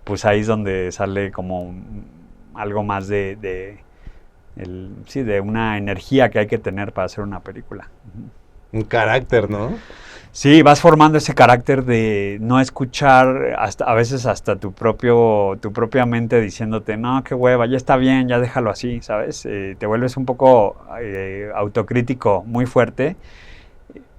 pues ahí es donde sale como algo más de una energía que hay que tener para hacer una película. Un carácter, ¿no? Sí, vas formando ese carácter de no escuchar a veces hasta tu propia mente diciéndote, no, qué hueva, ya está bien, ya déjalo así, ¿sabes? Te vuelves un poco autocrítico muy fuerte,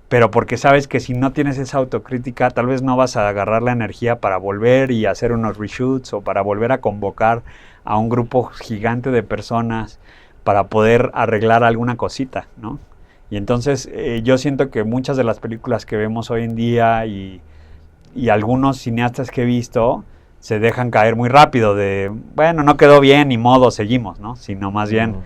pero porque sabes que si no tienes esa autocrítica, tal vez no vas a agarrar la energía para volver y hacer unos reshoots o para volver a convocar a un grupo gigante de personas para poder arreglar alguna cosita, ¿no? Y entonces yo siento que muchas de las películas que vemos hoy en día y algunos cineastas que he visto se dejan caer muy rápido de, bueno, no quedó bien, ni modo, seguimos, ¿no? Sino más bien...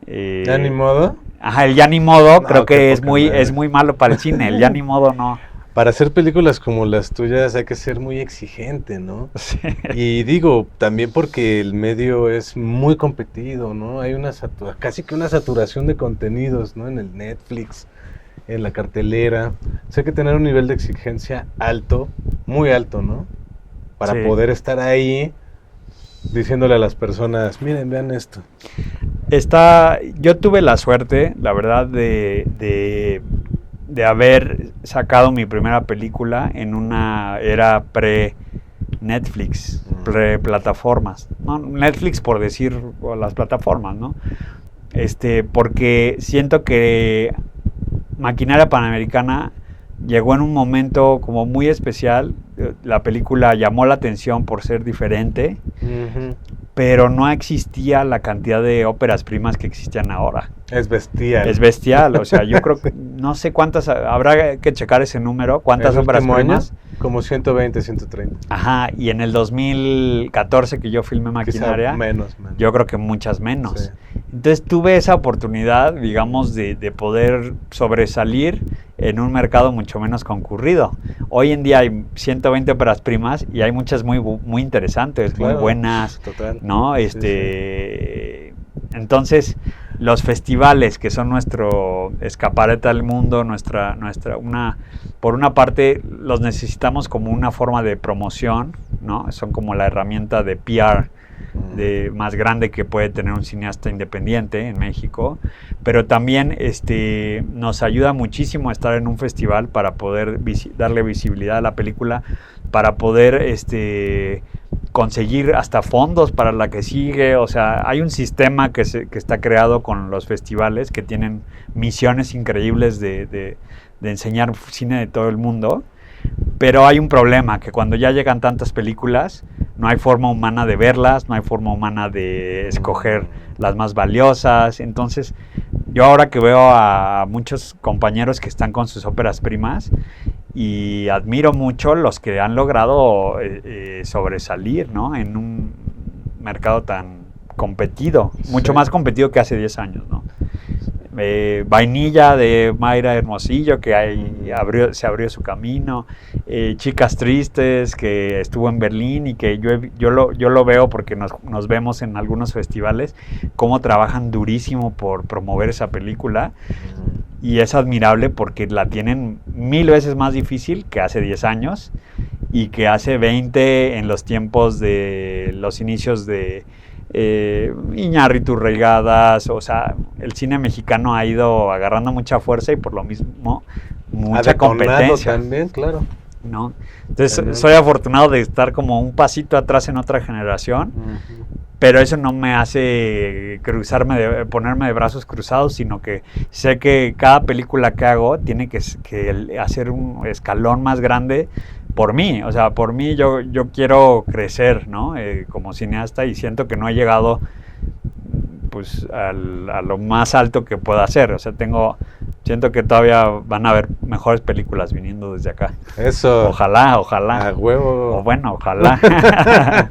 ¿Ya ni modo? Ajá, el ya ni modo No, creo que es muy malo para el cine, el ya ni modo no. Para hacer películas como las tuyas hay que ser muy exigente, ¿no? Sí. Y digo, también porque el medio es muy competido, ¿no? Hay casi que una saturación de contenidos, ¿no? En el Netflix, en la cartelera. O sea, hay que tener un nivel de exigencia alto, muy alto, ¿no? Para poder estar ahí diciéndole a las personas, miren, vean esto. Yo tuve la suerte, la verdad, de haber sacado mi primera película en una era pre-Netflix, pre-plataformas. No, Netflix por decir las plataformas, ¿no? Porque siento que Maquinaria Panamericana llegó en un momento como muy especial. La película llamó la atención por ser diferente, pero no existía la cantidad de óperas primas que existían ahora. Es bestial. Es bestial, o sea, yo creo que no sé cuántas, habrá que checar ese número, cuántas óperas primas. Como 120, 130. Ajá, y en el 2014 que yo filmé Maquinaria, quizá menos. Yo creo que muchas menos. Sí. Entonces tuve esa oportunidad, digamos, de poder sobresalir en un mercado mucho menos concurrido. Hoy en día hay 120 óperas primas y hay muchas muy interesantes, claro, muy buenas, total, ¿no? Sí. Entonces, los festivales, que son nuestro escaparate al mundo, por una parte los necesitamos como una forma de promoción, ¿no? Son como la herramienta de PR más grande que puede tener un cineasta independiente en México, pero también nos ayuda muchísimo estar en un festival para poder darle visibilidad a la película, para poder conseguir hasta fondos para la que sigue. O sea, hay un sistema que está creado con los festivales que tienen misiones increíbles de enseñar cine de todo el mundo. Pero hay un problema, que cuando ya llegan tantas películas, no hay forma humana de verlas, no hay forma humana de escoger las más valiosas. Entonces, yo ahora que veo a muchos compañeros que están con sus óperas primas, y admiro mucho los que han logrado sobresalir, ¿no? En un mercado tan competido, mucho más competido que hace 10 años, ¿no? Vainilla de Mayra Hermosillo, que se abrió su camino, Chicas Tristes, que estuvo en Berlín y que yo lo veo porque nos vemos en algunos festivales, cómo trabajan durísimo por promover esa película, y es admirable porque la tienen 1000 veces más difícil que hace 10 años y que hace 20 en los tiempos de los inicios de Iñárritu, Reigadas. O sea, el cine mexicano ha ido agarrando mucha fuerza y por lo mismo mucha competencia también, claro, ¿no? Entonces soy afortunado de estar como un pasito atrás en otra generación, pero eso no me hace ponerme de brazos cruzados, sino que sé que cada película que hago tiene que hacer un escalón más grande por mí, o sea, por mí yo quiero crecer, ¿no? Como cineasta, y siento que no he llegado pues a lo más alto que pueda hacer. O sea, siento que todavía van a haber mejores películas viniendo desde acá. Eso. Ojalá. A huevo. O bueno, ojalá.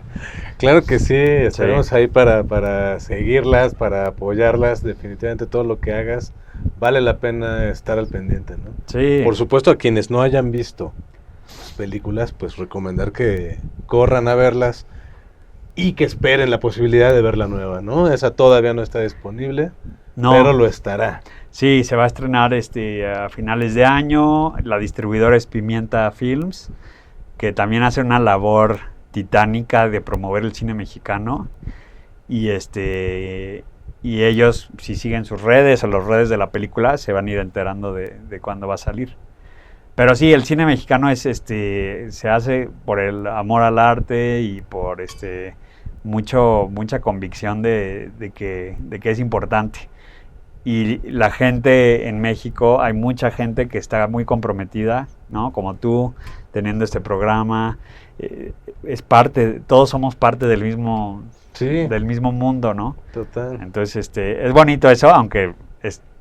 Claro que sí, estaremos ahí para seguirlas, para apoyarlas. Definitivamente todo lo que hagas vale la pena estar al pendiente, ¿no? Sí. Por supuesto, a quienes no hayan visto tus películas, pues recomendar que corran a verlas y que esperen la posibilidad de ver la nueva, ¿no? Esa todavía no está disponible, pero lo estará. Sí, se va a estrenar a finales de año. La distribuidora es Pimienta Films, que también hace una labor titánica de promover el cine mexicano. Y y ellos, si siguen sus redes o las redes de la película, se van a ir enterando de cuándo va a salir. Pero sí, el cine mexicano se hace por el amor al arte y por mucha convicción de que es importante. Y la gente en México, hay mucha gente que está muy comprometida, ¿no? Como tú, teniendo este programa. Todos somos parte del mismo mundo, ¿no? Total. Entonces, es bonito eso, aunque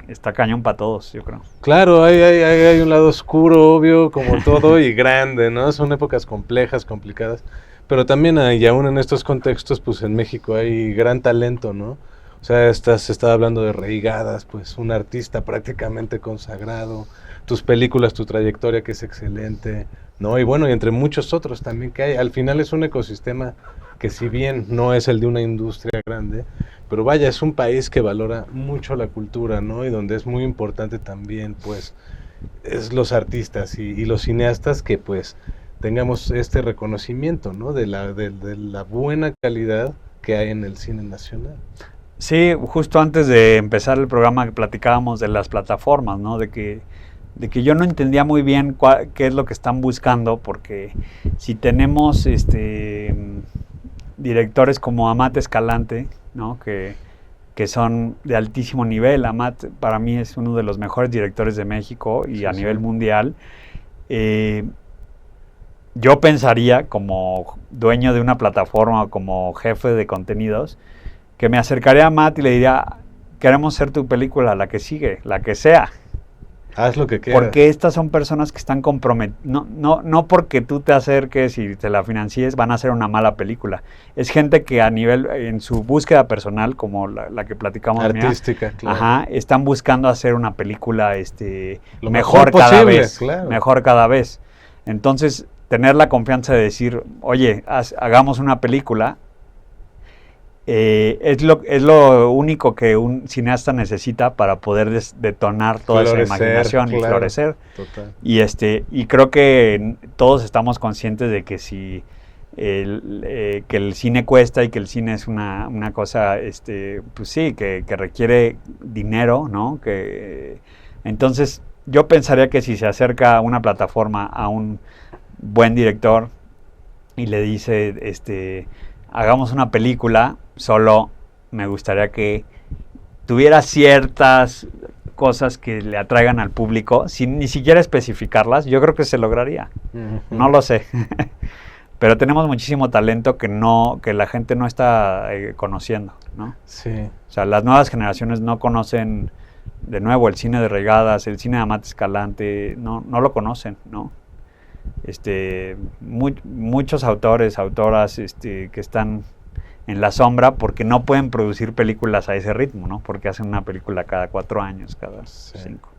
está cañón para todos, yo creo. Claro, hay un lado oscuro, obvio, como todo, y grande, ¿no? Son épocas complejas, complicadas. Pero también y aún en estos contextos, pues en México hay gran talento, ¿no? O sea, se estaba hablando de Reigadas, pues un artista prácticamente consagrado, tus películas, tu trayectoria que es excelente, ¿no? Y bueno, y entre muchos otros también que hay. Al final es un ecosistema que si bien no es el de una industria grande, pero vaya, es un país que valora mucho la cultura, ¿no? Y donde es muy importante también, pues, es los artistas y los cineastas que, pues, tengamos este reconocimiento, ¿no? De la buena calidad que hay en el cine nacional. Sí, justo antes de empezar el programa platicábamos de las plataformas, ¿no? De que yo no entendía muy bien qué es lo que están buscando, porque si tenemos directores como Amat Escalante, ¿no? Que son de altísimo nivel. Amat para mí es uno de los mejores directores de México y a nivel mundial. Yo pensaría, como dueño de una plataforma, como jefe de contenidos, que me acercaría a Matt y le diría, queremos hacer tu película, la que sigue, la que sea. Haz lo que quieras. Porque estas son personas que están comprometidas. No porque tú te acerques y te la financies van a hacer una mala película. Es gente que a nivel, en su búsqueda personal, como la que platicamos. Artística, claro. Están buscando hacer una película lo mejor cada posible, vez. Claro. Mejor cada vez. Entonces, tener la confianza de decir, oye, hagamos una película, es lo único que un cineasta necesita para poder detonar toda esa imaginación y florecer. Total. Y creo que todos estamos conscientes de que que el cine cuesta y que el cine es una cosa, pues sí, que requiere dinero, ¿no? Entonces, yo pensaría que si se acerca a una plataforma a un buen director y le dice, hagamos una película, solo me gustaría que tuviera ciertas cosas que le atraigan al público, sin ni siquiera especificarlas, yo creo que se lograría. Uh-huh. No lo sé. Pero tenemos muchísimo talento que la gente no está conociendo, ¿no? Sí. O sea, las nuevas generaciones no conocen, de nuevo, el cine de Reigadas, el cine de Amat Escalante, no lo conocen, ¿no? Muchos autores, autoras que están en la sombra porque no pueden producir películas a ese ritmo, ¿no? Porque hacen una película cada 4 años, cada 5.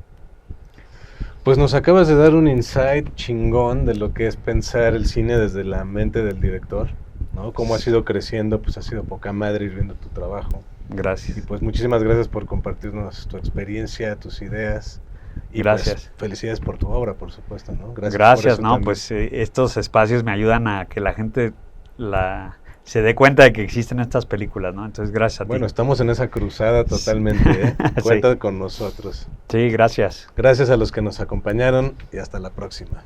Pues nos acabas de dar un insight chingón de lo que es pensar el cine desde la mente del director, ¿no? Cómo has ido creciendo, pues ha sido poca madre ir viendo tu trabajo. Gracias. Y pues muchísimas gracias por compartirnos tu experiencia, tus ideas. Y gracias. Pues, felicidades por tu obra, por supuesto, ¿no? Gracias, ¿no? Pues estos espacios me ayudan a que la gente se dé cuenta de que existen estas películas, ¿no? Entonces, gracias a ti. Bueno, estamos en esa cruzada totalmente, ¿eh? Cuenta con nosotros. Sí, gracias. Gracias a los que nos acompañaron y hasta la próxima.